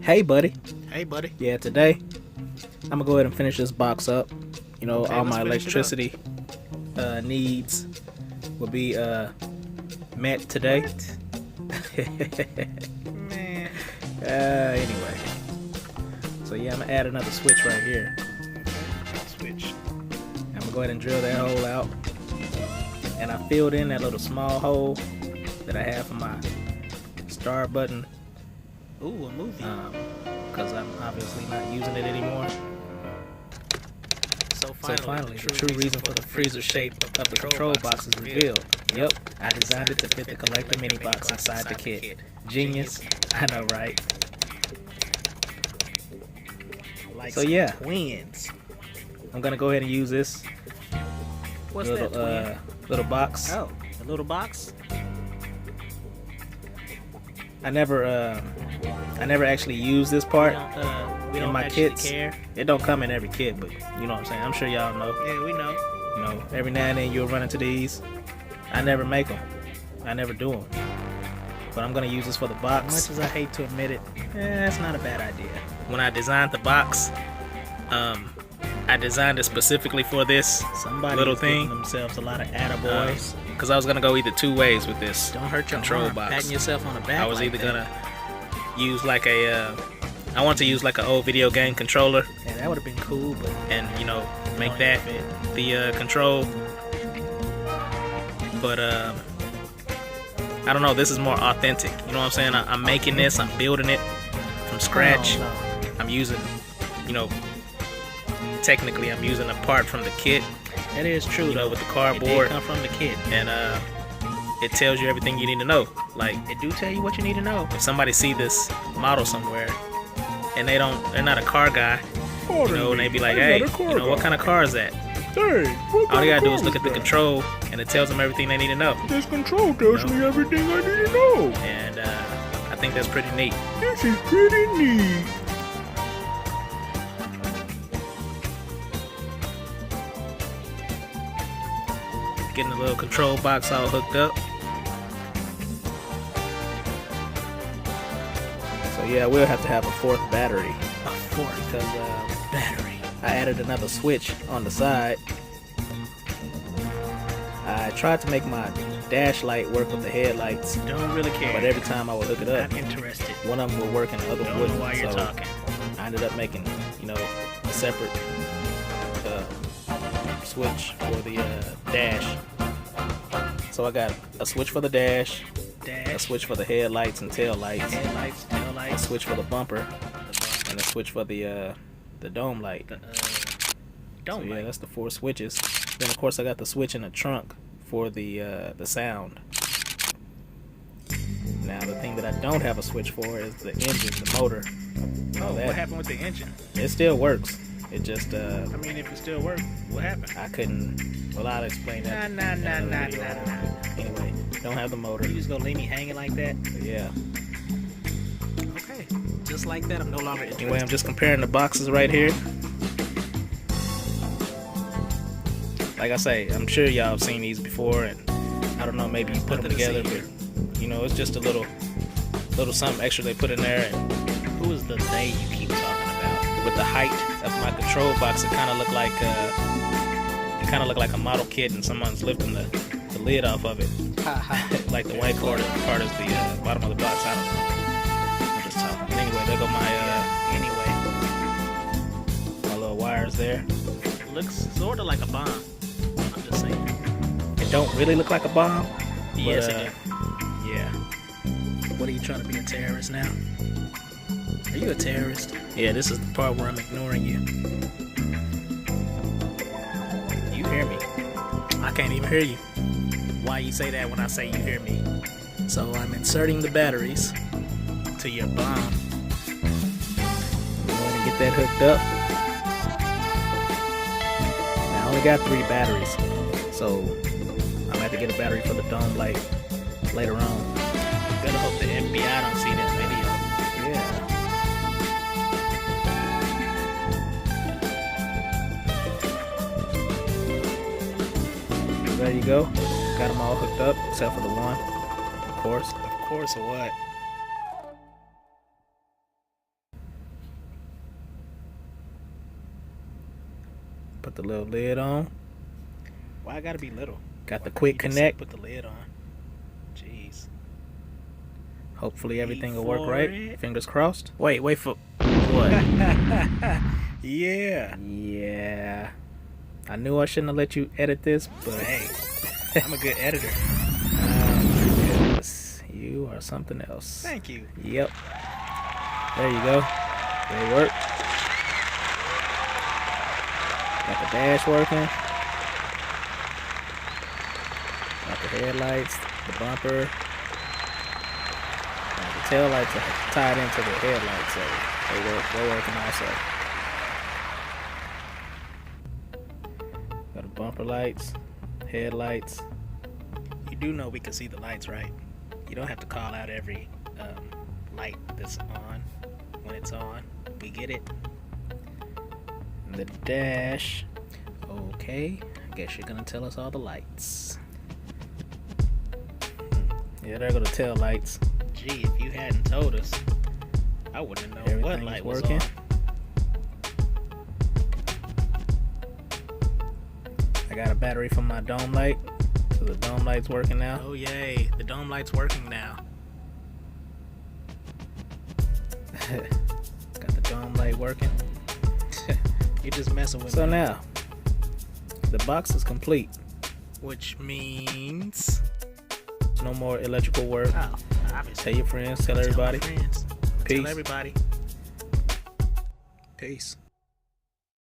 Hey, buddy. Hey, buddy. Yeah, today I'm gonna go ahead and finish this box up. You know, Okay, all let's my finish it up. electricity needs will be met today. Man. Anyway, so yeah, I'm gonna add another switch right here. Switch. I'm gonna go ahead and drill that hole out, and I filled in that little small hole that I have for my start button. Ooh, a movie. Because I'm obviously not using it anymore. So finally, the true reason for the freezer shape of the control box is revealed. Yep, I designed it to fit the collector mini box inside the kit. Genius, I know, right? Like So yeah, twins. I'm gonna go ahead and use this What's little that? little box. Oh, a little box. I never actually use this part We in don't my actually kits. care. It don't come in every kit, but you know what I'm saying. I'm sure y'all know. Yeah, we know. You know, every now and then you'll run into these. I never make them. I never do them. But I'm gonna use this for the box. As much as I hate to admit it, It's not a bad idea. When I designed the box, I designed it specifically for this somebody little thing. themselves a lot of attaboys. Because I was gonna go either two ways with this. Don't hurt your control arm, box. patting yourself on the back. I was like either that. gonna use like a, I want to use like an old video game controller, Yeah, that would have been cool, but and you know make don't that fit. the control. But I don't know. This is more authentic. You know what I'm saying? I'm making this. I'm building it from scratch. Oh, no. I'm using, you know, technically I'm using a part from the kit. That is true, You know, though. with the It cardboard, did come from the kid. and it tells you everything you need to know. Like It do tell you what you need to know. if somebody see this model somewhere and they're not a car guy, you know, and they be like, hey, you know, what kind of car is that? All they gotta do is look at the control, and it tells them everything they need to know. This control tells me everything I need to know. And I think that's pretty neat. This is pretty neat. Getting the little control box all hooked up. So yeah, we'll have to have a fourth battery. A fourth Because battery. I added another switch on the side. I tried to make my dash light work with the headlights, Don't really care. but every time I would hook it up, Not interested. one of them would work and the other Don't wouldn't. know why you're So talking. I ended up making, you know, a separate switch for the dash. So I got a switch for the dash, a Dash. switch for the headlights and tail lights, Headlights, tail a lights. switch for the bumper, and a switch for the dome light. So Don't yeah, like. that's the four switches. Then of course I got the switch in the trunk for the sound. Now the thing that I don't have a switch for is the engine, the motor. Oh, that. what happened with the engine? It still works. It just I mean, if it still works, what happened? I couldn't. Well, I'll explain that. Nah. in another video. Anyway, don't have the motor. You just gonna leave me hanging like that? But yeah. Okay. Just like that, I'm no longer interested. Anyway, I'm just comparing the boxes right here. Like I say, I'm sure y'all have seen these before, and I don't know, maybe you put them Nothing to together, see but you know, it's just a little something extra they put in there. And Who is the they you keep talking about? with the height of my control box, it kind of looked like a model kit, and someone's lifting the lid off of it, like the white part is the bottom of the box. I don't know. I'm just talking. But anyway, there go my little wires there. Looks sort of like a bomb. I'm just saying. It don't really look like a bomb. Yes, but, it do. Yeah. What are you trying to be a terrorist now? Are you a terrorist? Yeah, this is the part where I'm ignoring you. You hear me? I can't even hear you. Why you say that when I say you hear me? So I'm inserting the batteries to your bomb. I'm going to get that hooked up. Now, I only got 3 batteries, so I'm gonna have to get a battery for the dome light later on. Better hope the FBI don't see this video. Yeah. So there you go. Got them all hooked up, except for the one, of course. Of course, what? Put the little lid on. Why I gotta be little? Got the Why quick can't you just connect. Put the lid on. Jeez. Hopefully everything will Wait work for right. it. Fingers crossed. Wait for what? Yeah. Yeah. I knew I shouldn't have let you edit this, but Hey, I'm a good editor. goodness, you are something else. Thank you. Yep. There you go. They work. Got the dash working. Got the headlights, the bumper. The tail lights are tied into the headlights, so they're working also. Got the bumper lights, headlights. You do know we can see the lights, right? You don't have to call out every light that's on when it's on. We get it. And the dash. Okay, I guess you're gonna tell us all the lights. Yeah, there go the tail lights. Gee, if you hadn't told us, I wouldn't know what Everything's light working. was on. I got a battery from my dome light, so the dome light's working now. Oh yay, the dome light's working now. Got the dome light working. You're just messing with So me. now, the box is complete. Which means... No more electrical work. Oh, obviously. Tell your friends, tell Tell my everybody. friends. Peace. Tell everybody. Peace.